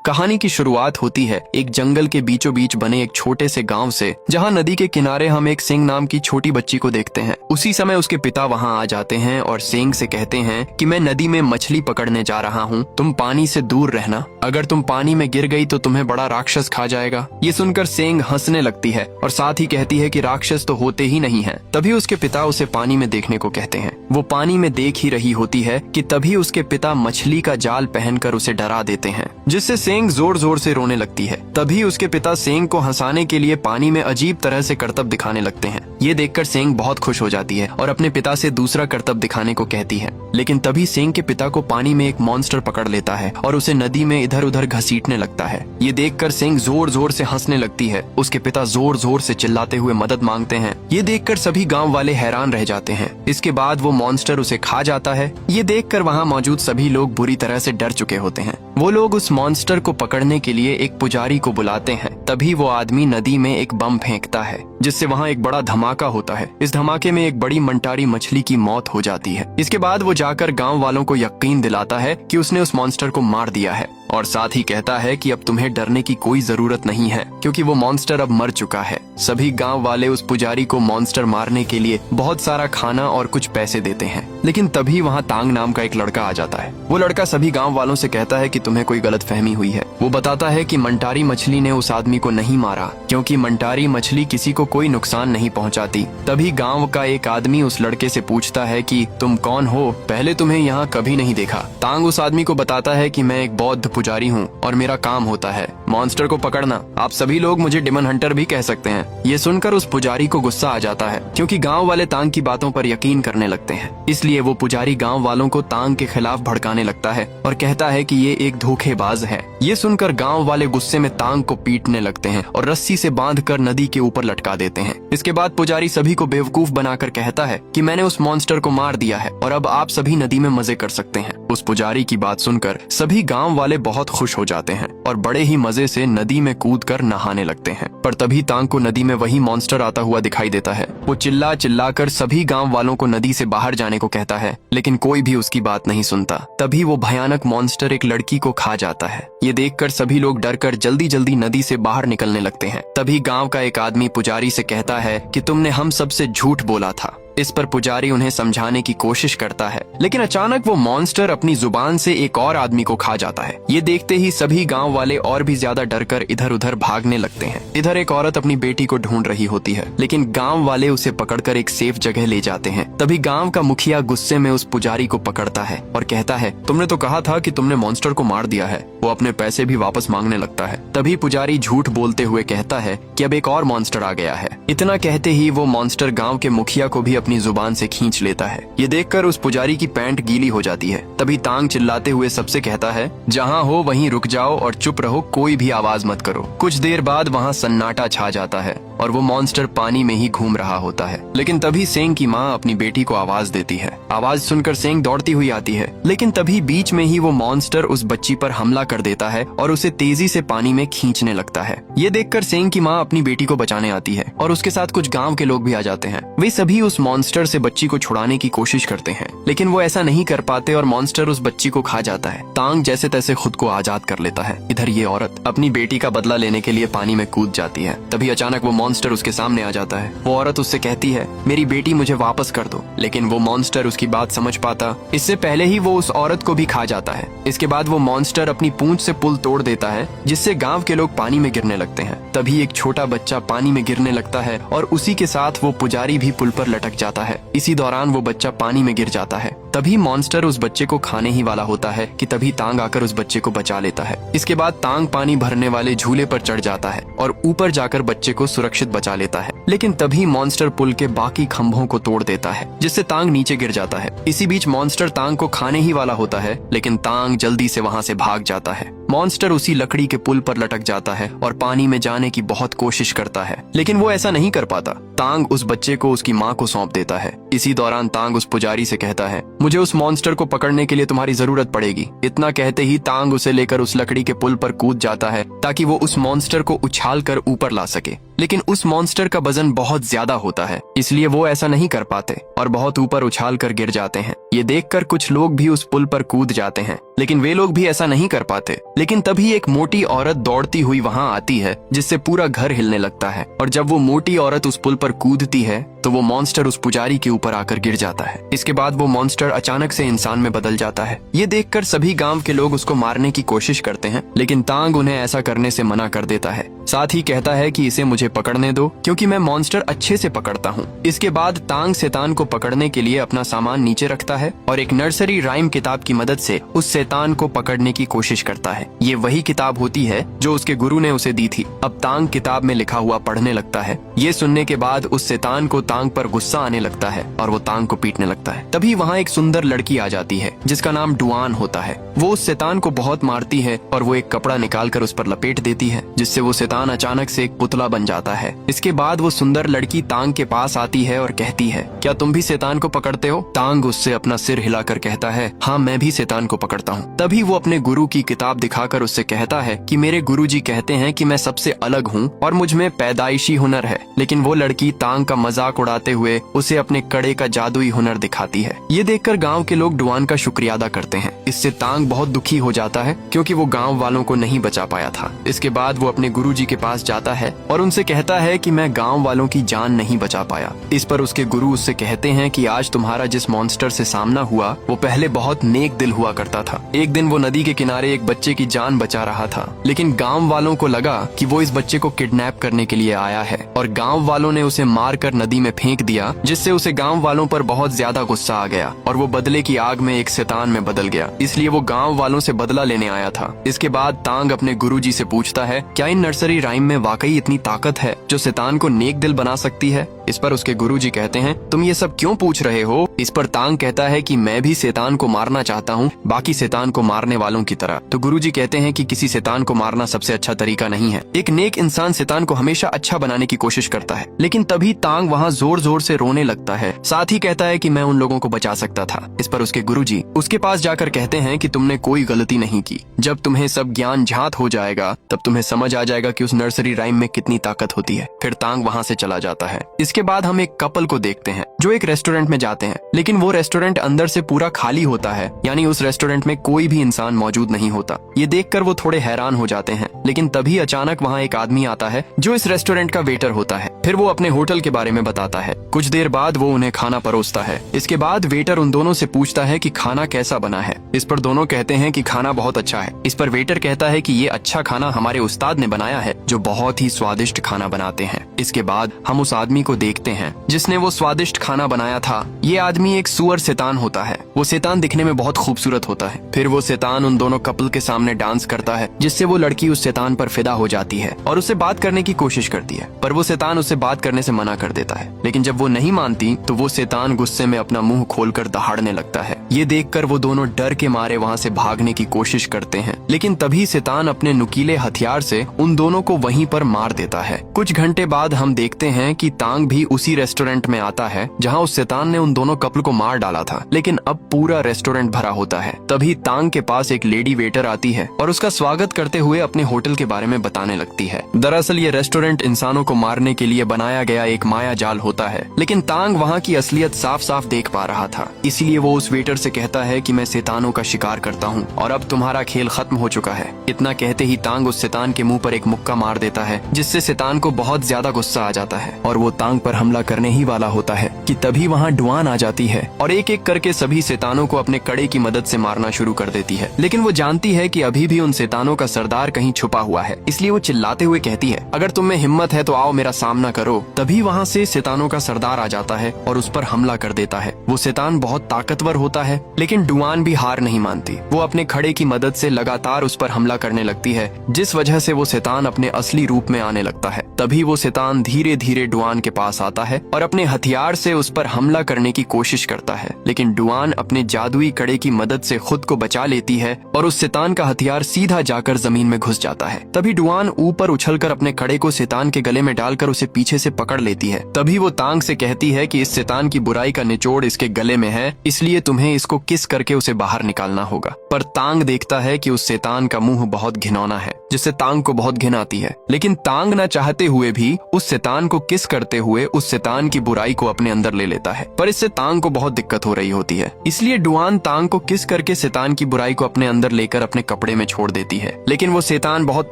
कहानी की शुरुआत होती है एक जंगल के बीचों बीच बने एक छोटे से गांव से, जहां नदी के किनारे हम एक सिंह नाम की छोटी बच्ची को देखते हैं। उसी समय उसके पिता वहां आ जाते हैं और सिंह से कहते हैं कि मैं नदी में मछली पकड़ने जा रहा हूं, तुम पानी से दूर रहना, अगर तुम पानी में गिर गई तो तुम्हें बड़ा राक्षस खा जाएगा। ये सुनकर सिंह हंसने लगती है और साथ ही कहती है कि राक्षस तो होते ही नहीं है। तभी उसके पिता उसे पानी में देखने को कहते हैं। वो पानी में देख ही रही होती है कि तभी उसके पिता मछली का जाल पहनकर उसे डरा देते हैं, जिससे सिंह जोर जोर से रोने लगती है। तभी उसके पिता सिंह को हंसाने के लिए पानी में अजीब तरह से करतब दिखाने लगते हैं। ये देखकर सिंह बहुत खुश हो जाती है और अपने पिता से दूसरा करतब दिखाने को कहती है। लेकिन तभी सिंह के पिता को पानी में एक मॉन्स्टर पकड़ लेता है और उसे नदी में इधर उधर घसीटने लगता है। ये देखकर सिंह जोर जोर से हंसने लगती है। उसके पिता जोर जोर से चिल्लाते हुए मदद मांगते हैं। ये देखकर सभी गांव वाले हैरान रह जाते हैं। इसके बाद वो मॉन्स्टर उसे खा जाता है। ये देखकर वहाँ मौजूद सभी लोग बुरी तरह से डर चुके होते हैं। वो लोग उस मॉन्स्टर को पकड़ने के लिए एक पुजारी को बुलाते हैं। तभी वो आदमी नदी में एक बम फेंकता है, जिससे वहाँ एक बड़ा धमाका होता है। इस धमाके में एक बड़ी मंटारी मछली की मौत हो जाती है। इसके बाद वो जाकर गांव वालों को यकीन दिलाता है कि उसने उस मॉन्स्टर को मार दिया है और साथ ही कहता है कि अब तुम्हें डरने की कोई जरूरत नहीं है, क्योंकि वो मॉन्स्टर अब मर चुका है। सभी गांव वाले उस पुजारी को मॉन्स्टर मारने के लिए बहुत सारा खाना और कुछ पैसे देते हैं। लेकिन तभी वहाँ तांग नाम का एक लड़का आ जाता है। वो लड़का सभी गांव वालों से कहता है कि तुम्हें कोई गलतफहमी हुई है। वो बताता है कि मंटारी मछली ने उस आदमी को नहीं मारा, क्योंकि मंटारी मछली किसी को कोई नुकसान नहीं पहुंचाती। तभी गांव का एक आदमी उस लड़के से पूछता है कि तुम कौन हो, पहले तुम्हें यहाँ कभी नहीं देखा। तांग उस आदमी को बताता है कि मैं एक बौद्ध पुजारी हूँ और मेरा काम होता है मॉन्स्टर को पकड़ना। आप सभी लोग मुझे डिमन हंटर भी कह सकते हैं। ये सुनकर उस पुजारी को गुस्सा आ जाता है, क्योंकि गांव वाले तांग की बातों पर यकीन करने लगते हैं। इसलिए वो पुजारी गांव वालों को तांग के खिलाफ भड़काने लगता है और कहता है कि ये एक धोखेबाज है। ये सुनकर गांव वाले गुस्से में तांग को पीटने लगते हैं और रस्सी से बांधकर नदी के ऊपर लटका देते हैं। इसके बाद पुजारी सभी को बेवकूफ बनाकर कहता है कि मैंने उस मॉन्स्टर को मार दिया है और अब आप सभी नदी में मजे कर सकते हैं। उस पुजारी की बात सुनकर सभी गांव वाले बहुत खुश हो जाते हैं और बड़े ही मजे से नदी में कूदकर नहाने लगते हैं। पर तभी तांग को नदी में वही मॉन्स्टर आता हुआ दिखाई देता है। वो चिल्ला चिल्लाकर सभी गांव वालों को नदी से बाहर जाने को कहता है, लेकिन कोई भी उसकी बात नहीं सुनता। तभी वो भयानक मॉन्स्टर एक लड़की को खा जाता है। ये देखकर सभी लोग डरकर जल्दी जल्दी नदी से बाहर निकलने लगते हैं। तभी गांव का एक आदमी पुजारी से कहता है कि तुमने हम सबसे झूठ बोला था। इस पर पुजारी उन्हें समझाने की कोशिश करता है, लेकिन अचानक वो मॉन्स्टर अपनी जुबान से एक और आदमी को खा जाता है। ये देखते ही सभी गांव वाले और भी ज्यादा डरकर इधर उधर भागने लगते हैं। इधर एक औरत अपनी बेटी को ढूंढ रही होती है, लेकिन गांव वाले उसे पकड़कर एक सेफ जगह ले जाते हैं। तभी गांव का मुखिया गुस्से में उस पुजारी को पकड़ता है और कहता है, तुमने तो कहा था कि तुमने मॉन्स्टर को मार दिया है। वो अपने पैसे भी वापस मांगने लगता है। तभी पुजारी झूठ बोलते हुए कहता है कि अब एक और मॉन्स्टर आ गया है। इतना कहते ही वो मॉन्स्टर गांव के मुखिया को भी अपनी जुबान से खींच लेता है। ये देखकर उस पुजारी की पैंट गीली हो जाती है। तभी तांग चिल्लाते हुए सबसे कहता है, जहाँ हो वहीं रुक जाओ और चुप रहो, कोई भी आवाज मत करो। कुछ देर बाद वहाँ सन्नाटा छा जाता है और वो मॉन्स्टर पानी में ही घूम रहा होता है। लेकिन तभी सिंह की माँ अपनी बेटी को आवाज देती है। आवाज सुनकर सिंह दौड़ती हुई आती है, लेकिन तभी बीच में ही वो मॉन्स्टर उस बच्ची पर हमला कर देता है और उसे तेजी से पानी में खींचने लगता है। ये देखकर सिंह की माँ अपनी बेटी को बचाने आती है और उसके साथ कुछ गाँव के लोग भी आ जाते हैं। वे सभी उस मॉन्स्टर से बच्ची को छुड़ाने की कोशिश करते हैं, लेकिन वो ऐसा नहीं कर पाते और मॉन्स्टर उस बच्ची को खा जाता है। तांग जैसे तैसे खुद को आजाद कर लेता है। इधर ये औरत अपनी बेटी का बदला लेने के लिए पानी में कूद जाती है। तभी अचानक वो मॉन्स्टर उसके सामने आ जाता है। वो औरत उससे कहती है, मेरी बेटी मुझे वापस कर दो, लेकिन वो मॉन्स्टर उसकी बात समझ पाता इससे पहले ही वो उस औरत को भी खा जाता है। इसके बाद वो मॉन्स्टर अपनी पूंछ से पुल तोड़ देता है, जिससे गांव के लोग पानी में गिरने लगते हैं। तभी एक छोटा बच्चा पानी में गिरने लगता है और उसी के साथ वो पुजारी भी पुल पर लटक जाता है। इसी दौरान वो बच्चा पानी में गिर जाता है। तभी मॉन्स्टर उस बच्चे को खाने ही वाला होता है कि तभी तांग आकर उस बच्चे को बचा लेता है। इसके बाद तांग पानी भरने वाले झूले पर चढ़ जाता है और ऊपर जाकर बच्चे को सुरक्षित बचा लेता है। लेकिन तभी मॉन्स्टर पुल के बाकी खंभों को तोड़ देता है, जिससे तांग नीचे गिर जाता है। इसी बीच मॉन्स्टर तांग को खाने ही वाला होता है, लेकिन तांग जल्दी से वहाँ से भाग जाता है। मॉन्स्टर उसी लकड़ी के पुल पर लटक जाता है और पानी में जाने की बहुत कोशिश करता है, लेकिन वो ऐसा नहीं कर पाता। तांग उस बच्चे को उसकी माँ को सौंप देता है। इसी दौरान तांग उस पुजारी से कहता है, मुझे उस मॉन्स्टर को पकड़ने के लिए तुम्हारी जरूरत पड़ेगी। इतना कहते ही तांग उसे लेकर उस लकड़ी के पुल पर कूद जाता है ताकि वो उस मॉन्स्टर को उछाल कर ऊपर ला सके। लेकिन उस मॉन्स्टर का वजन बहुत ज्यादा होता है, इसलिए वो ऐसा नहीं कर पाते और बहुत ऊपर उछाल कर गिर जाते हैं। ये देखकर कुछ लोग भी उस पुल पर कूद जाते हैं, लेकिन वे लोग भी ऐसा नहीं कर पाते। लेकिन तभी एक मोटी औरत दौड़ती हुई वहां आती है, जिससे पूरा घर हिलने लगता है। और जब वो मोटी औरत उस पुल पर कूदती है तो वो मॉन्स्टर उस पुजारी के ऊपर आकर गिर जाता है। इसके बाद वो मॉन्स्टर अचानक से इंसान में बदल जाता है। ये देखकर सभी गांव के लोग उसको मारने की कोशिश करते हैं, लेकिन तांग उन्हें ऐसा करने से मना कर देता है। साथ ही कहता है कि इसे मुझे पकड़ने दो, क्योंकि मैं मॉन्स्टर अच्छे से पकड़ता हूँ। इसके बाद तांग शैतान को पकड़ने के लिए अपना सामान नीचे रखता है और एक नर्सरी राइम किताब की मदद से उस शैतान को पकड़ने की कोशिश करता है। ये वही किताब होती है जो उसके गुरु ने उसे दी थी। अब तांग किताब में लिखा हुआ पढ़ने लगता है। ये सुनने के बाद उस शैतान को तांग पर गुस्सा आने लगता है और वो तांग को पीटने लगता है। तभी वहाँ एक सुंदर लड़की आ जाती है जिसका नाम डुआन होता है। वो उस शैतान को बहुत मारती है और वो एक कपड़ा निकालकर उस पर लपेट देती है, जिससे वो शैतान अचानक से एक पुतला बन जाता है। इसके बाद वो सुंदर लड़की तांग के पास आती है और कहती है, क्या तुम भी शैतान को पकड़ते हो? तांग उससे अपना सिर हिलाकर कहता है, हाँ मैं भी शैतान को पकड़ता हूँ। तभी वो अपने गुरु की किताब दिखाकर उससे कहता है कि मेरे गुरुजी कहते हैं कि मैं सबसे अलग हूँ और मुझ में पैदाइशी हुनर है। लेकिन वो लड़की तांग का मजाक उड़ाते हुए उसे अपने कड़े का जादुई हुनर दिखाती है। ये देखकर गांव के लोग डुआन का शुक्रिया अदा करते हैं। इससे तांग बहुत दुखी हो जाता है, क्योंकि वो गांव वालों को नहीं बचा पाया था। इसके बाद वो अपने गुरुजी के पास जाता है और उनसे कहता है कि मैं गांव वालों की जान नहीं बचा पाया। इस पर उसके गुरु उससे कहते हैं कि आज तुम्हारा जिस मॉन्स्टर से सामना हुआ वो पहले बहुत नेक दिल हुआ करता था। एक दिन वो नदी के किनारे एक बच्चे की जान बचा रहा था, लेकिन गांव वालों को लगा कि वो इस बच्चे को किडनैप करने के लिए आया है और गांव वालों ने उसे मारकर नदी में फेंक दिया, जिससे उसे गांव वालों पर बहुत ज्यादा गुस्सा आ गया और वो बदले की आग में एक शैतान में बदल गया। इसलिए वो गांव वालों से बदला लेने आया था। इसके बाद तांग अपने गुरुजी से पूछता है, क्या इन नर्सरी राइम में वाकई इतनी ताकत है जो शैतान को नेक दिल बना सकती है? इस पर उसके गुरुजी कहते हैं, तुम ये सब क्यों पूछ रहे हो? इस पर तांग कहता है कि मैं भी शैतान को मारना चाहता हूँ, बाकी शैतान को मारने वालों की तरह। तो गुरुजी कहते हैं कि किसी शैतान को मारना सबसे अच्छा तरीका नहीं है। एक नेक इंसान शैतान को हमेशा अच्छा बनाने की कोशिश करता है। लेकिन तभी तांग वहाँ जोर जोर से रोने लगता है। साथ ही कहता है कि मैं उन लोगों को बचा सकता था। इस पर उसके गुरुजी उसके पास जाकर कहते हैं कि तुमने कोई गलती नहीं की। जब तुम्हें सब ज्ञान झात हो जाएगा तब तुम्हें समझ आ जाएगा कि उस नर्सरी राइम में कितनी ताकत होती है। फिर तांग वहाँ से चला जाता है। इसके बाद हम एक कपल को देखते हैं जो एक रेस्टोरेंट में जाते हैं, लेकिन वो रेस्टोरेंट अंदर से पूरा खाली होता है, यानी उस रेस्टोरेंट में कोई भी इंसान मौजूद नहीं होता। ये देखकर वो थोड़े हैरान हो जाते हैं, लेकिन तभी अचानक वहाँ एक आदमी आता है जो इस रेस्टोरेंट का वेटर होता है। फिर वो अपने होटल के बारे में बताता है। कुछ देर बाद वो उन्हें खाना परोसता है। इसके बाद वेटर उन दोनों से पूछता है कि खाना कैसा बना है। इस पर दोनों कहते हैं कि खाना बहुत अच्छा है। इस पर वेटर कहता है कि ये अच्छा खाना हमारे उस्ताद ने बनाया है, जो बहुत ही स्वादिष्ट खाना बनाते हैं। इसके बाद हम उस आदमी को देखते हैं जिसने वो स्वादिष्ट खाना बनाया था। ये आदमी एक सुअर शैतान होता है। वो शैतान दिखने में बहुत खूबसूरत होता है। फिर वो शैतान उन दोनों कपल के सामने डांस करता है, जिससे वो लड़की उस शैतान पर फिदा हो जाती है और उससे बात करने की कोशिश करती है, पर वो शैतान उससे बात करने से मना कर देता है। लेकिन जब वो नहीं मानती तो वो शैतान गुस्से में अपना मुंह खोलकर दहाड़ने लगता है। ये देखकर वो दोनों डर के मारे वहाँ से भागने की कोशिश करते हैं, लेकिन तभी शैतान अपने नुकीले हथियार से उन दोनों को वहीं पर मार देता है। कुछ घंटे बाद हम देखते हैं कि तांग भी उसी रेस्टोरेंट में आता है जहाँ उस शैतान ने उन दोनों कपल को मार डाला था, लेकिन अब पूरा रेस्टोरेंट भरा होता है। तभी तांग के पास एक लेडी वेटर आती है और उसका स्वागत करते हुए अपने होटल के बारे में बताने लगती है। दरअसल ये रेस्टोरेंट इंसानों को मारने के लिए बनाया गया एक माया जाल होता है, लेकिन तांग वहाँ की असलियत साफ साफ देख पा रहा था। इसीलिए वो उस वेटर से कहता है कि मैं शैतानों का शिकार करता हूँ और अब तुम्हारा खेल खत्म हो चुका है। इतना कहते ही तांग उस शैतान के मुंह पर एक मुक्का मार देता है, जिससे शैतान को बहुत ज्यादा गुस्सा आ जाता है और वो तांग पर हमला करने ही वाला होता है कि तभी वहाँ डुआन आ जाती है और एक एक करके सभी शैतानों को अपने कड़े की मदद से मारना शुरू कर देती है। लेकिन वो जानती है कि अभी भी उन शैतानों का सरदार कहीं छुपा हुआ है, इसलिए वो चिल्लाते हुए कहती है, अगर तुम में हिम्मत है तो आओ मेरा सामना करो। तभी वहाँ से शैतानों का सरदार आ जाता है और उस पर हमला कर देता है। वो शैतान बहुत ताकतवर होता है, लेकिन डुआन भी हार नहीं मानती। वो अपने खड़े की मदद से लगातार उस पर हमला करने लगती है, जिस वजह से वो शैतान अपने असली रूप में आने लगता है। तभी वो शैतान धीरे धीरे डुआन के पास पास आता है और अपने हथियार से उस पर हमला करने की कोशिश करता है, लेकिन डुआन अपने जादुई कड़े की मदद से खुद को बचा लेती है और उस शैतान का हथियार सीधा जाकर जमीन में घुस जाता है। तभी डुआन ऊपर उछलकर अपने कड़े को शैतान के गले में डालकर उसे पीछे से पकड़ लेती है। तभी वो तांग से कहती है कि इस शैतान की बुराई का निचोड़ इसके गले में है, इसलिए तुम्हें इसको किस करके उसे बाहर निकालना होगा। पर तांग देखता है कि उस शैतान का मुंह बहुत घिनौना है, जिससे तांग को बहुत घिन आती है। लेकिन तांग न चाहते हुए भी उस शैतान को किस करते हुए उस शैतान की बुराई को अपने अंदर ले लेता है। पर इससे तांग को बहुत दिक्कत हो रही होती है, इसलिए डुआन तांग को किस करके शैतान की बुराई को अपने अंदर लेकर अपने कपड़े में छोड़ देती है। लेकिन वो शैतान बहुत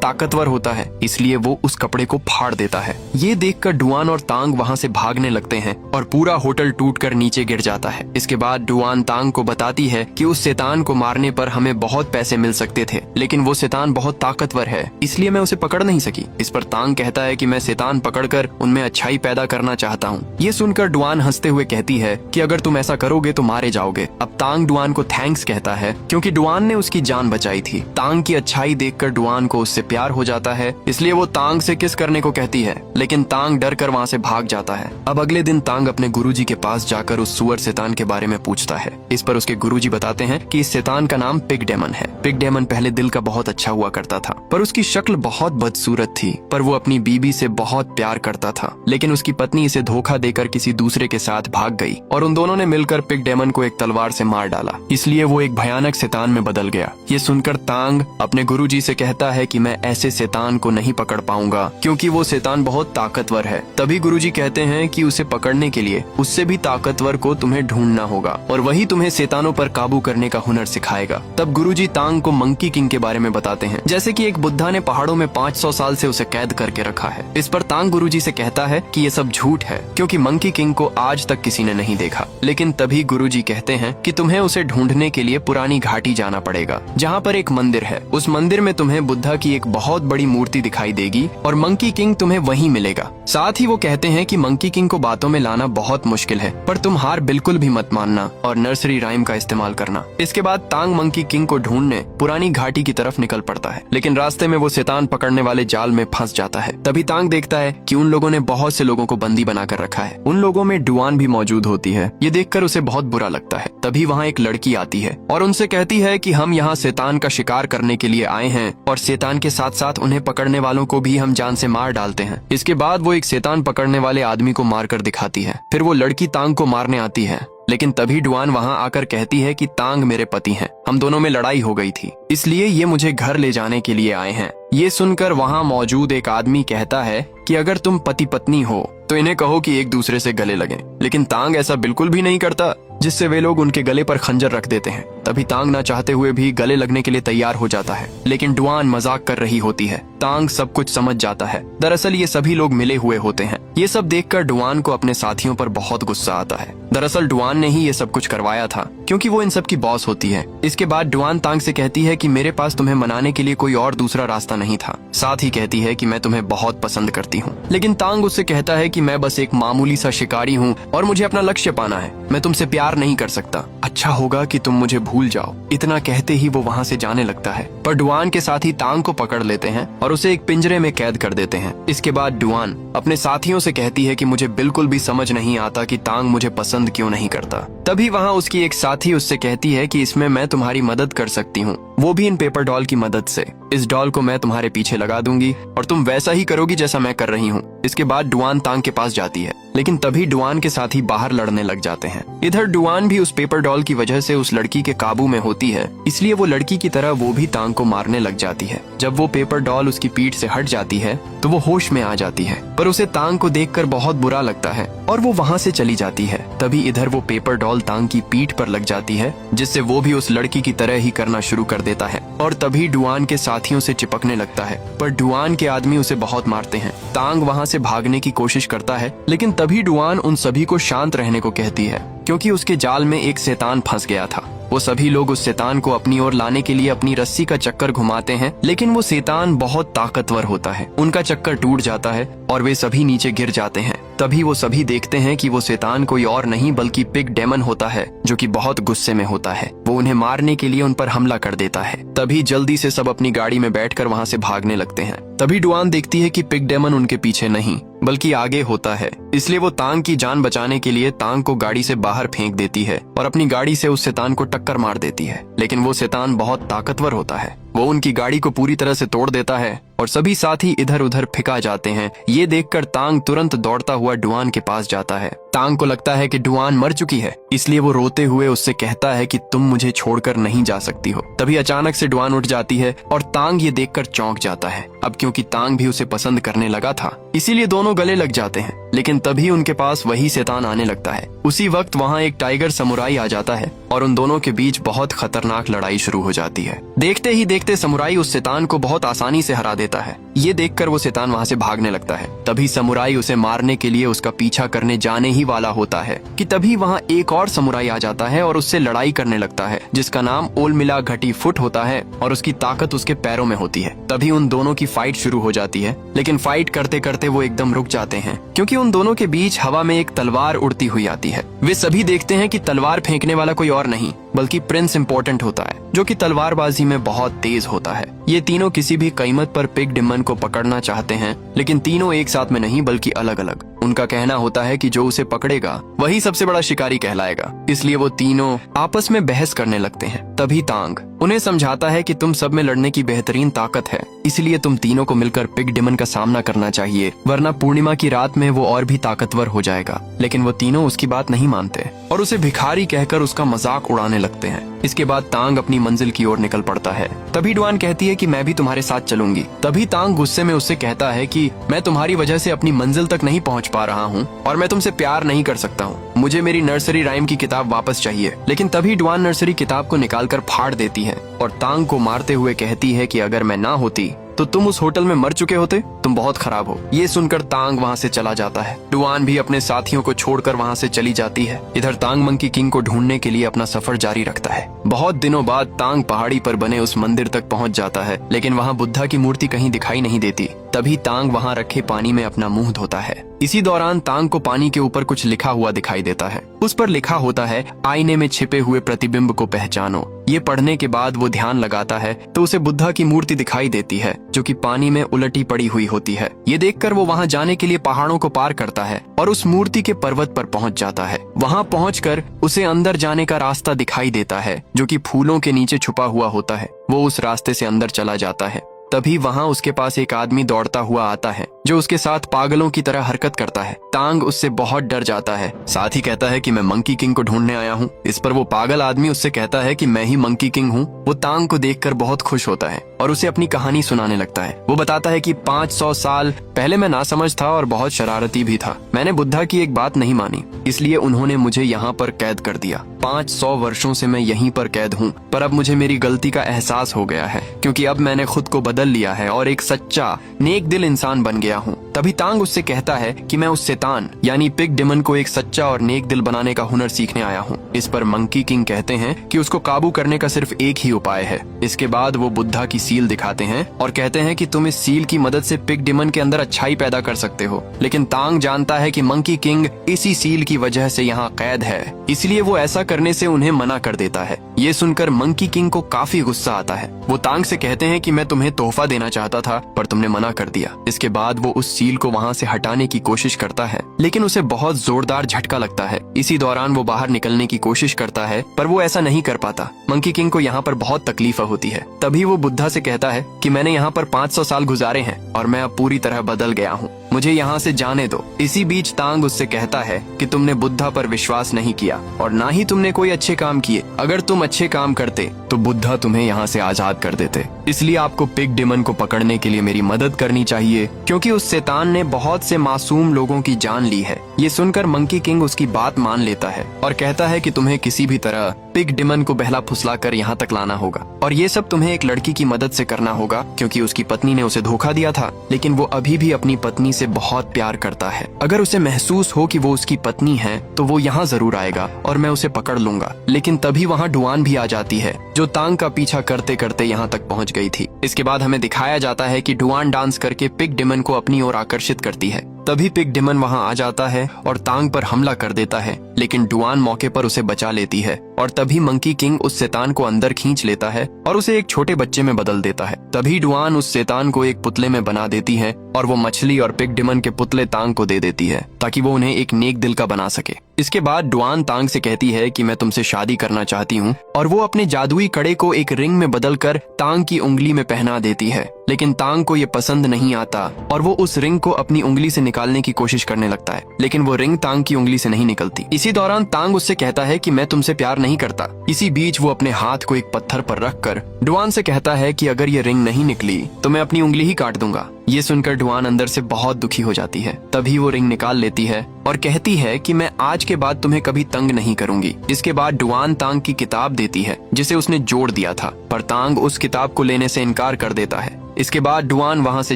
ताकतवर होता है, इसलिए वो उस कपड़े को फाड़ देता है। ये देखकर डुआन और तांग वहाँ से भागने लगते हैं और पूरा होटल टूटकर नीचे गिर जाता है। इसके बाद डुआन तांग को बताती है कि उस शैतान को मारने पर हमें बहुत पैसे मिल सकते थे, लेकिन वो शैतान बहुत ताकतवर है, इसलिए मैं उसे पकड़ नहीं सकी। इस पर तांग कहता है कि मैं शैतान पकड़कर उनमें अच्छाई पैदा करना चाहता हूँ। ये सुनकर डुआन हंसते हुए कहती है कि अगर तुम ऐसा करोगे तो मारे जाओगे। अब तांग डुआन को थैंक्स कहता है क्योंकि डुआन ने उसकी जान बचाई थी। तांग की अच्छाई देखकर डुआन को उससे प्यार हो जाता है, इसलिए वो तांग से किस करने को कहती है, लेकिन तांग डर कर वहाँ से भाग जाता है। अब अगले दिन तांग अपने गुरुजी के पास जाकर उस सुअर शैतान के बारे में पूछता है। इस पर उसके गुरुजी बताते हैं कि इस शैतान का नाम पिग डेमन है। पिग डेमन पहले दिल का बहुत अच्छा हुआ करता था, पर उसकी शक्ल बहुत बदसूरत थी। पर वो अपनी बीबी से बहुत प्यार करता था, लेकिन उसकी पत्नी इसे धोखा देकर किसी दूसरे के साथ भाग गई और उन दोनों ने मिलकर पिग डेमन को एक तलवार से मार डाला, इसलिए वो एक भयानक शैतान में बदल गया। ये सुनकर तांग अपने गुरुजी से कहता है कि मैं ऐसे शैतान को नहीं पकड़ पाऊंगा क्योंकि वो शैतान बहुत ताकतवर है। तभी गुरुजी कहते हैं कि उसे पकड़ने के लिए उससे भी ताकतवर को तुम्हें ढूंढना होगा और वही तुम्हें शैतानों पर काबू करने का हुनर सिखाएगा। तब गुरुजी तांग को मंकी किंग के बारे में बताते हैं, जैसे कि एक बुद्धा ने पहाड़ों में 500 साल से उसे कैद करके रखा है। इस पर तांग गुरुजी से कहता है कि ये सब झूठ है क्योंकि मंकी किंग को आज तक किसी ने नहीं देखा। लेकिन तभी गुरुजी कहते हैं कि तुम्हें उसे ढूंढने के लिए पुरानी घाटी जाना पड़ेगा, जहाँ पर एक मंदिर है। उस मंदिर में तुम्हें बुद्धा की एक बहुत बड़ी मूर्ति दिखाई देगी और मंकी किंग तुम्हें वहीं मिलेगा। साथ ही वो कहते हैं कि मंकी किंग को बातों में लाना बहुत मुश्किल है, पर तुम हार बिल्कुल भी मत मानना और नर्सरी राइम का इस्तेमाल करना। इसके बाद तांग मंकी किंग को ढूंढने पुरानी घाटी की तरफ निकल पड़ता है, लेकिन रास्ते में वो शैतान पकड़ने वाले जाल में फंस जाता है। तभी तांग देखता है कि उन लोगों ने बहुत से लोगों को बंदी बनाकर रखा है। उन लोगों में डुआन भी मौजूद होती है। ये देखकर उसे बहुत बुरा लगता है। तभी वहाँ एक लड़की आती है और उनसे कहती है कि हम यहाँ शैतान का शिकार करने के लिए आए हैं और शैतान के साथ साथ उन्हें पकड़ने वालों को भी हम जान से मार डालते हैं। इसके बाद वो एक शैतान पकड़ने वाले आदमी को मार कर दिखाती है। फिर वो लड़की तांग को मारने आती है, लेकिन तभी डुआन वहाँ आकर कहती है कि तांग मेरे पति हैं, हम दोनों में लड़ाई हो गई थी, इसलिए ये मुझे घर ले जाने के लिए आए हैं। ये सुनकर वहाँ मौजूद एक आदमी कहता है कि अगर तुम पति पत्नी हो तो इन्हें कहो कि एक दूसरे से गले लगें। लेकिन तांग ऐसा बिल्कुल भी नहीं करता, जिससे वे लोग उनके गले पर खंजर रख देते हैं। तभी तांग ना चाहते हुए भी गले लगने के लिए तैयार हो जाता है, लेकिन डुआन मजाक कर रही होती है। तांग सब कुछ समझ जाता है। दरअसल ये सभी लोग मिले हुए होते हैं। ये सब देखकर डुआन को अपने साथियों पर बहुत गुस्सा आता है। दरअसल डुआन ने ही ये सब कुछ करवाया था, क्योंकि वो इन सब की बॉस होती है। इसके बाद डुआन तांग से कहती है कि मेरे पास तुम्हें मनाने के लिए कोई और दूसरा रास्ता नहीं था। साथ ही कहती है कि मैं तुम्हें बहुत पसंद करती हूँ। लेकिन तांग उससे कहता है कि मैं बस एक मामूली सा शिकारी हूँ और मुझे अपना लक्ष्य पाना है, मैं तुमसे प्यार नहीं कर सकता। अच्छा होगा कि तुम मुझे भूल जाओ। इतना कहते ही वो वहाँ से जाने लगता है, पर डुआन के साथी तांग को पकड़ लेते हैं और उसे एक पिंजरे में कैद कर देते हैं। इसके बाद डुआन अपने साथियों से कहती है कि मुझे बिल्कुल भी समझ नहीं आता कि तांग मुझे पसंद क्यों नहीं करता। तभी वहाँ उसकी एक साथी उससे कहती है कि इसमें मैं तुम्हारी मदद कर सकती हूँ, वो भी इन पेपर डॉल की मदद से। इस डॉल को मैं तुम्हारे पीछे लगा दूंगी और तुम वैसा ही करोगी जैसा मैं कर रही हूँ। इसके बाद डुआन तांग के पास जाती है, लेकिन तभी डुआन के साथी बाहर लड़ने लग जाते हैं। इधर डुआन भी उस पेपर डॉल की वजह से उस लड़की के काबू में होती है, इसलिए वो लड़की की तरह वो भी तांग को मारने लग जाती है। जब वो पेपर डॉल उसकी पीठ से हट जाती है तो वो होश में आ जाती है, पर उसे तांग को देखकर बहुत बुरा लगता है और वो वहाँ से चली जाती है। तभी इधर वो पेपर डॉल तांग की पीठ पर लग जाती है, जिससे वो भी उस लड़की की तरह ही करना शुरू कर देता है और तभी डुआन के साथियों से चिपकने लगता है। पर डुआन के आदमी उसे बहुत मारते हैं। तांग वहाँ से भागने की कोशिश करता है, लेकिन तभी डुआन उन सभी को शांत रहने को कहती है, क्योंकि उसके जाल में एक शैतान फंस गया था। वो सभी लोग उस शैतान को अपनी ओर लाने के लिए अपनी रस्सी का चक्कर घुमाते हैं, लेकिन वो शैतान बहुत ताकतवर होता है। उनका चक्कर टूट जाता है और वे सभी नीचे गिर जाते हैं। तभी वो सभी देखते हैं कि वो शैतान कोई और नहीं बल्कि पिग डेमन होता है, जो कि बहुत गुस्से में होता है। वो उन्हें मारने के लिए उन पर हमला कर देता है। तभी जल्दी से सब अपनी गाड़ी में बैठकर वहाँ से भागने लगते हैं। तभी डुआन देखती है कि पिग डेमन उनके पीछे नहीं बल्कि आगे होता है। इसलिए वो तांग की जान बचाने के लिए तांग को गाड़ी से बाहर फेंक देती है और अपनी गाड़ी से उस शैतान को टक्कर मार देती है। लेकिन वो शैतान बहुत ताकतवर होता है। वो उनकी गाड़ी को पूरी तरह से तोड़ देता है और सभी साथी इधर उधर फेंका जाते हैं। ये देखकर तांग तुरंत दौड़ता हुआ डुआन के पास जाता है। तांग को लगता है कि डुआन मर चुकी है, इसलिए वो रोते हुए उससे कहता है कि तुम मुझे छोड़कर नहीं जा सकती हो। तभी अचानक से डुआन उठ जाती है और तांग ये देखकर चौंक जाता है। अब क्योंकि तांग भी उसे पसंद करने लगा था, इसीलिए दोनों गले लग जाते हैं। लेकिन तभी उनके पास वही शैतान आने लगता है। उसी वक्त वहाँ एक टाइगर समुराई आ जाता है और उन दोनों के बीच बहुत खतरनाक लड़ाई शुरू हो जाती है। देखते ही देखते समुराई उस शैतान को बहुत आसानी से हरा देता है। ये देखकर वो शैतान वहाँ से भागने लगता है। तभी समुराई उसे मारने के लिए उसका पीछा करने जाने ही वाला होता है कि तभी वहाँ एक और समुराई आ जाता है और उससे लड़ाई करने लगता है, जिसका नाम ओलमिला घटी फुट होता है और उसकी ताकत उसके पैरों में होती है। तभी उन दोनों की फाइट शुरू हो जाती है। लेकिन फाइट करते करते वो एकदम रुक जाते हैं, क्योंकि उन दोनों के बीच हवा में एक तलवार उड़ती हुई आती है। वे सभी देखते हैं कि तलवार फेंकने वाला कोई और नहीं बल्कि प्रिंस इम्पोर्टेंट होता है, जो कि तलवारबाजी में बहुत तेज होता है। ये तीनों किसी भी कीमत पर पिग डिमन को पकड़ना चाहते हैं, लेकिन तीनों एक साथ में नहीं बल्कि अलग अलग। उनका कहना होता है कि जो उसे पकड़ेगा वही सबसे बड़ा शिकारी कहलाएगा। इसलिए वो तीनों आपस में बहस करने लगते हैं। तभी तांग उन्हें समझाता है कि तुम सब में लड़ने की बेहतरीन ताकत है, इसलिए तुम तीनों को मिलकर पिग डिमन का सामना करना चाहिए, वरना पूर्णिमा की रात में वो और भी ताकतवर हो जाएगा। लेकिन वो तीनों उसकी बात नहीं मानते और उसे भिखारी कहकर उसका मजाक उड़ाने लगते हैं। इसके बाद तांग अपनी मंजिल की ओर निकल पड़ता है। तभी डुआन कहती है कि मैं भी तुम्हारे साथ चलूंगी। तभी तांग गुस्से में उससे कहता है कि मैं तुम्हारी वजह से अपनी मंजिल तक नहीं पहुंच पा रहा हूं और मैं तुमसे प्यार नहीं कर सकता हूं। मुझे मेरी नर्सरी राइम की किताब वापस चाहिए। लेकिन तभी डुआन नर्सरी किताब को निकालकर फाड़ देती है और तांग को मारते हुए कहती है कि अगर मैं ना होती तो तुम उस होटल में मर चुके होते। तुम बहुत खराब हो। ये सुनकर तांग वहाँ से चला जाता है। डुआन भी अपने साथियों को छोड़कर वहाँ से चली जाती है। इधर तांग मंकी किंग को ढूंढने के लिए अपना सफर जारी रखता है। बहुत दिनों बाद तांग पहाड़ी पर बने उस मंदिर तक पहुँच जाता है, लेकिन वहाँ बुद्धा की मूर्ति कहीं दिखाई नहीं देती। तभी तांग वहाँ रखे पानी में अपना मुंह धोता है। इसी दौरान तांग को पानी के ऊपर कुछ लिखा हुआ दिखाई देता है। उस पर लिखा होता है, आईने में छिपे हुए प्रतिबिंब को पहचानो। ये पढ़ने के बाद वो ध्यान लगाता है तो उसे बुद्धा की मूर्ति दिखाई देती है, जो कि पानी में उलटी पड़ी हुई होती है। ये देखकर वो वहाँ जाने के लिए पहाड़ों को पार करता है और उस मूर्ति के पर्वत पर पहुँच जाता है। वहाँ पहुँचकर उसे अंदर जाने का रास्ता दिखाई देता है, जो कि फूलों के नीचे छुपा हुआ होता है। वो उस रास्ते से अंदर चला जाता है। तभी वहाँ उसके पास एक आदमी दौड़ता हुआ आता है, जो उसके साथ पागलों की तरह हरकत करता है। तांग उससे बहुत डर जाता है, साथ ही कहता है कि मैं मंकी किंग को ढूंढने आया हूँ। इस पर वो पागल आदमी उससे कहता है कि मैं ही मंकी किंग हूँ। वो तांग को देखकर बहुत खुश होता है और उसे अपनी कहानी सुनाने लगता है। वो बताता है कि 500 साल पहले मैं नासमझ था और बहुत शरारती भी था। मैंने बुद्धा की एक बात नहीं मानी, इसलिए उन्होंने मुझे यहाँ पर कैद कर दिया। 500 वर्षों से मैं यहीं पर कैद हूँ, पर अब मुझे मेरी गलती का एहसास हो गया है, क्योंकि अब मैंने खुद को बदल लिया है और एक सच्चा नेक दिल इंसान बन गया हूँ। तभी तांग उससे कहता है कि मैं उस शैतान यानी पिग डिमन को एक सच्चा और नेक दिल बनाने का हुनर सीखने आया हूँ। इस पर मंकी किंग कहते हैं कि उसको काबू करने का सिर्फ एक ही उपाय है। इसके बाद वो बुद्धा की सील दिखाते हैं और कहते हैं कि तुम इस सील की मदद से पिग डिमन के अंदर अच्छाई पैदा कर सकते हो। लेकिन तांग जानता है कि मंकी किंग इसी सील की वजह से यहाँ कैद है, इसलिए वो ऐसा करने से उन्हें मना कर देता है। ये सुनकर मंकी किंग को काफी गुस्सा आता है। वो तांग से कहते हैं कि मैं तुम्हें तोहफा देना चाहता था, पर तुमने मना कर दिया। इसके बाद वो उस सील को वहाँ से हटाने की कोशिश करता है, लेकिन उसे बहुत जोरदार झटका लगता है। इसी दौरान वो बाहर निकलने की कोशिश करता है, पर वो ऐसा नहीं कर पाता। मंकी किंग को यहाँ पर बहुत तकलीफ होती है। तभी वो बुद्धा से कहता है कि मैंने यहाँ पर 500 साल गुजारे हैं और मैं अब पूरी तरह बदल गया हूँ, मुझे यहाँ से जाने दो। इसी बीच तांग उससे कहता है कि तुमने बुद्धा पर विश्वास नहीं किया और ना ही तुमने कोई अच्छे काम किए। अगर तुम अच्छे काम करते तो बुद्धा तुम्हें यहाँ से आजाद कर देते। इसलिए आपको पिग डिमन को पकड़ने के लिए मेरी मदद करनी चाहिए, क्योंकि उस शैतान ने बहुत से मासूम लोगों की जान ली है। ये सुनकर मंकी किंग उसकी बात मान लेता है और कहता है कि तुम्हें किसी भी तरह पिग डिमन को बहला फुसला कर यहाँ तक लाना होगा, और ये सब तुम्हें एक लड़की की मदद से करना होगा, क्योंकि उसकी पत्नी ने उसे धोखा दिया था, लेकिन वो अभी भी अपनी पत्नी से बहुत प्यार करता है। अगर उसे महसूस हो कि वो उसकी पत्नी है तो वो यहाँ जरूर आएगा और मैं उसे पकड़ लूंगा। लेकिन तभी वहाँ डुआन भी आ जाती है, जो तांग का पीछा करते करते यहाँ तक पहुँच गई थी। इसके बाद हमें दिखाया जाता है कि डुआन डांस करके पिग डिमन को अपनी ओर आकर्षित करती है। तभी पिग डिमन वहां आ जाता है और तांग पर हमला कर देता है, लेकिन डुआन मौके पर उसे बचा लेती है और तभी मंकी किंग उस शैतान को अंदर खींच लेता है और उसे एक छोटे बच्चे में बदल देता है। तभी डुआन उस शैतान को एक पुतले में बना देती है और वो मछली और पिग डिमन के पुतले तांग को दे देती है ताकि वो उन्हें एक नेक दिल का बना सके। इसके बाद डुआन तांग से कहती है कि मैं तुमसे शादी करना चाहती हूँ और वो अपने जादुई कड़े को एक रिंग में बदलकर तांग की उंगली में पहना देती है, लेकिन तांग को ये पसंद नहीं आता और वो उस रिंग को अपनी उंगली से निकालने की कोशिश करने लगता है, लेकिन वो रिंग तांग की उंगली से नहीं निकलती। इसी दौरान तांग उससे कहता है कि मैं तुमसे प्यार नहीं करता। इसी बीच वो अपने हाथ को एक पत्थर पर रखकर डुआन से कहता है कि अगर ये रिंग नहीं निकली तो मैं अपनी उंगली ही काट दूंगा। ये सुनकर डुआन अंदर से बहुत दुखी हो जाती है। तभी वो रिंग निकाल लेती है और कहती है कि मैं आज के बाद तुम्हें कभी तंग नहीं करूंगी। इसके बाद डुआन तांग की किताब देती है जिसे उसने जोड़ दिया था, पर तांग उस किताब को लेने से इनकार कर देता है। इसके बाद डुआन वहां से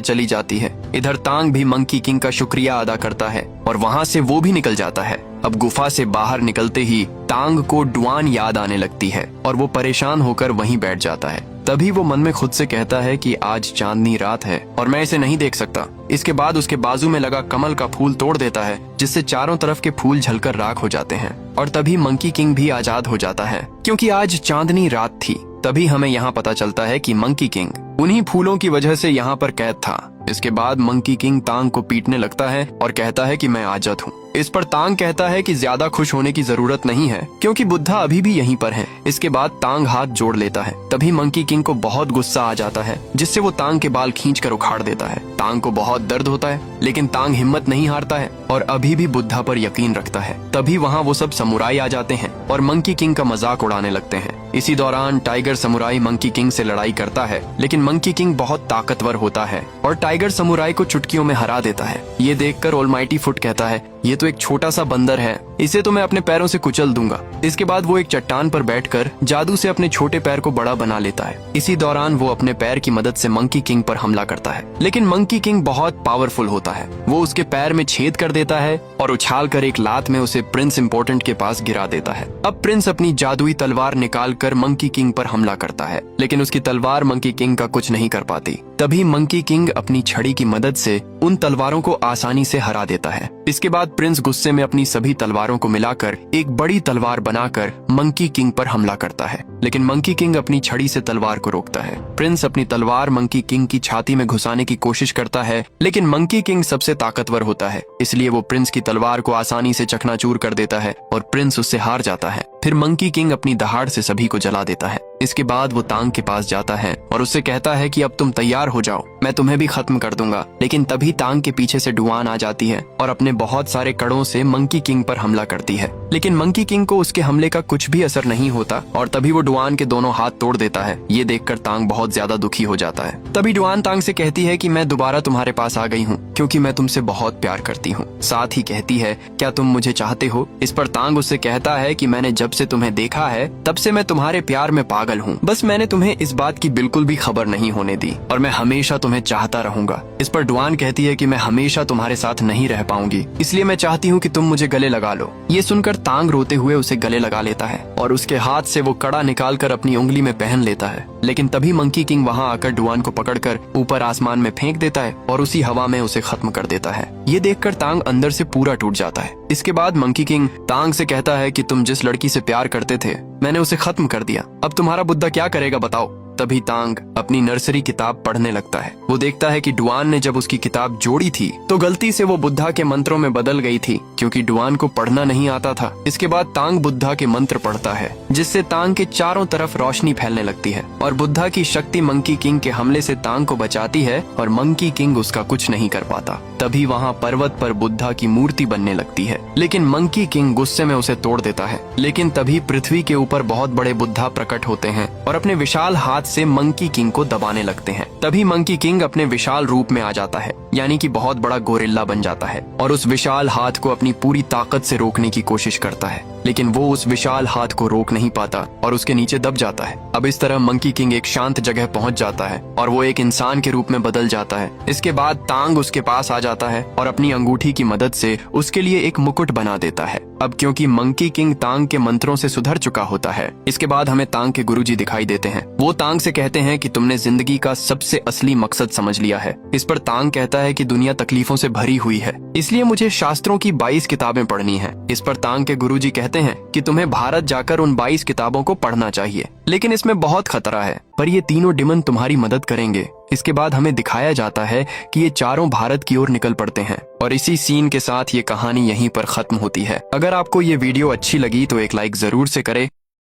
चली जाती है। इधर तांग भी मंकी किंग का शुक्रिया अदा करता है और वहां से वो भी निकल जाता है। अब गुफा से बाहर निकलते ही तांग को डुआन याद आने लगती है और वो परेशान होकर वहीं बैठ जाता है। तभी वो मन में खुद से कहता है कि आज चांदनी रात है और मैं इसे नहीं देख सकता। इसके बाद उसके बाजू में लगा कमल का फूल तोड़ देता है जिससे चारों तरफ के फूल झलकर राख हो जाते हैं और तभी मंकी किंग भी आजाद हो जाता है क्योंकि आज चांदनी रात थी। तभी हमें यहाँ पता चलता है कि मंकी किंग उन्हीं फूलों की वजह से यहाँ पर कैद था। इसके बाद मंकी किंग तांग को पीटने लगता है और कहता है कि मैं आजाद हूँ। इस पर तांग कहता है कि ज्यादा खुश होने की जरूरत नहीं है क्योंकि बुद्धा अभी भी यहीं पर है। इसके बाद तांग हाथ जोड़ लेता है। तभी मंकी किंग को बहुत गुस्सा आ जाता है जिससे वो तांग के बाल खींचकर उखाड़ देता है। तांग को बहुत दर्द होता है लेकिन तांग हिम्मत नहीं हारता है और अभी भी बुद्धा पर यकीन रखता है। तभी वहाँ वो सब समुराई आ जाते हैं और मंकी किंग का मजाक उड़ाने लगते हैं। इसी दौरान टाइगर समुराई मंकी किंग से लड़ाई करता है, लेकिन मंकी किंग बहुत ताकतवर होता है और टाइगर समुराई को चुटकियों में हरा देता है। ये देखकर ऑलमाइटी फुट कहता है, ये तो एक छोटा सा बंदर है, इसे तो मैं अपने पैरों से कुचल दूंगा। इसके बाद वो एक चट्टान पर बैठकर जादू से अपने छोटे पैर को बड़ा बना लेता है। इसी दौरान वो अपने पैर की मदद से मंकी किंग पर हमला करता है, लेकिन मंकी किंग बहुत पावरफुल होता है। वो उसके पैर में छेद कर देता है और उछालकर एक लात में उसे प्रिंस इम्पोर्टेंट के पास गिरा देता है। अब प्रिंस अपनी जादुई तलवार निकालकर मंकी किंग पर हमला करता है, लेकिन उसकी तलवार मंकी किंग का कुछ नहीं कर पाती। तभी मंकी किंग अपनी छड़ी की मदद से उन तलवारों को आसानी से हरा देता है। इसके बाद प्रिंस गुस्से में अपनी सभी तलवारों को मिलाकर एक बड़ी तलवार बनाकर मंकी किंग पर हमला करता है, लेकिन मंकी किंग अपनी छड़ी से तलवार को रोकता है। प्रिंस अपनी तलवार मंकी किंग की छाती में घुसाने की कोशिश करता है, लेकिन मंकी किंग सबसे ताकतवर होता है, इसलिए वो प्रिंस की तलवार को आसानी से चकनाचूर कर देता है और प्रिंस उससे हार जाता है। फिर मंकी किंग अपनी दहाड़ से सभी को जला देता है। इसके बाद वो तांग के पास जाता है और उससे कहता है कि अब तुम तैयार हो जाओ, मैं तुम्हें भी खत्म कर दूंगा। लेकिन तभी तांग के पीछे से डुआन आ जाती है और अपने बहुत सारे कड़ों से मंकी किंग पर हमला करती है, लेकिन मंकी किंग को उसके हमले का कुछ भी असर नहीं होता और तभी वो डुआन के दोनों हाथ तोड़ देता है। ये देखकर तांग बहुत ज्यादा दुखी हो जाता है। तभी डुआन तांग से कहती है कि मैं दोबारा तुम्हारे पास आ गई हूँ क्योंकि मैं तुमसे बहुत प्यार करती हूँ। साथ ही कहती है, क्या तुम मुझे चाहते हो? इस पर तांग उससे कहता है कि मैंने जब से तुम्हें देखा है तब से मैं तुम्हारे प्यार में पागल हूँ, बस मैंने तुम्हें इस बात की बिल्कुल भी खबर नहीं होने दी और मैं हमेशा तुम्हें चाहता रहूंगा। इस पर डुआन कहती है कि मैं हमेशा तुम्हारे साथ नहीं रह पाऊंगी, इसलिए मैं चाहती हूँ कि तुम मुझे गले लगा लो। ये सुनकर तांग रोते हुए उसे गले लगा लेता है और उसके हाथ से वो कड़ा निकालकर अपनी उंगली में पहन लेता है, लेकिन तभी मंकी किंग वहाँ आकर डुआन को पकड़कर ऊपर आसमान में फेंक देता है और उसी हवा में उसे खत्म कर देता है। ये देखकर तांग अंदर से पूरा टूट जाता है। इसके बाद मंकी किंग तांग से कहता है कि तुम जिस लड़की से प्यार करते थे मैंने उसे खत्म कर दिया, अब तुम्हारा बुद्धा क्या करेगा बताओ। तभी तांग अपनी नर्सरी किताब पढ़ने लगता है। वो देखता है कि डुआन ने जब उसकी किताब जोड़ी थी तो गलती से वो बुद्धा के मंत्रों में बदल गई थी क्योंकि डुआन को पढ़ना नहीं आता था। इसके बाद तांग बुद्धा के मंत्र पढ़ता है जिससे तांग के चारों तरफ रोशनी फैलने लगती है और बुद्धा की शक्ति मंकी किंग के हमले से तांग को बचाती है और मंकी किंग उसका कुछ नहीं कर पाता। तभी वहाँ पर्वत पर बुद्धा की मूर्ति बनने लगती है, लेकिन मंकी किंग गुस्से में उसे तोड़ देता है। लेकिन तभी पृथ्वी के ऊपर बहुत बड़े बुद्धा प्रकट होते हैं और अपने विशाल हाथ से मंकी किंग को दबाने लगते हैं। तभी मंकी किंग अपने विशाल रूप में आ जाता है, यानी कि बहुत बड़ा गोरिल्ला बन जाता है और उस विशाल हाथ को अपनी पूरी ताकत से रोकने की कोशिश करता है, लेकिन वो उस विशाल हाथ को रोक नहीं पाता और उसके नीचे दब जाता है। अब इस तरह मंकी किंग एक शांत जगह पहुंच जाता है और वो एक इंसान के रूप में बदल जाता है। इसके बाद तांग उसके पास आ जाता है और अपनी अंगूठी की मदद से उसके लिए एक मुकुट बना देता है। अब क्योंकि मंकी किंग तांग के मंत्रों से सुधर चुका होता है, इसके बाद हमें तांग के गुरुजी दिखाई देते हैं। वो तांग से कहते हैं कि तुमने जिंदगी का सबसे से असली मकसद समझ लिया है। इस पर तांग कहता है कि दुनिया तकलीफों से भरी हुई है, इसलिए मुझे शास्त्रों की 22 किताबें पढ़नी है। इस पर तांग के गुरुजी कहते हैं कि तुम्हें भारत जाकर उन 22 किताबों को पढ़ना चाहिए, लेकिन इसमें बहुत खतरा है, पर ये तीनों डिमन तुम्हारी मदद करेंगे। इसके बाद हमें दिखाया जाता है कि ये चारों भारत की ओर निकल पड़ते हैं और इसी सीन के साथ ये कहानी यहीं पर खत्म होती है। अगर आपको ये वीडियो अच्छी लगी तो एक लाइक जरूर से करें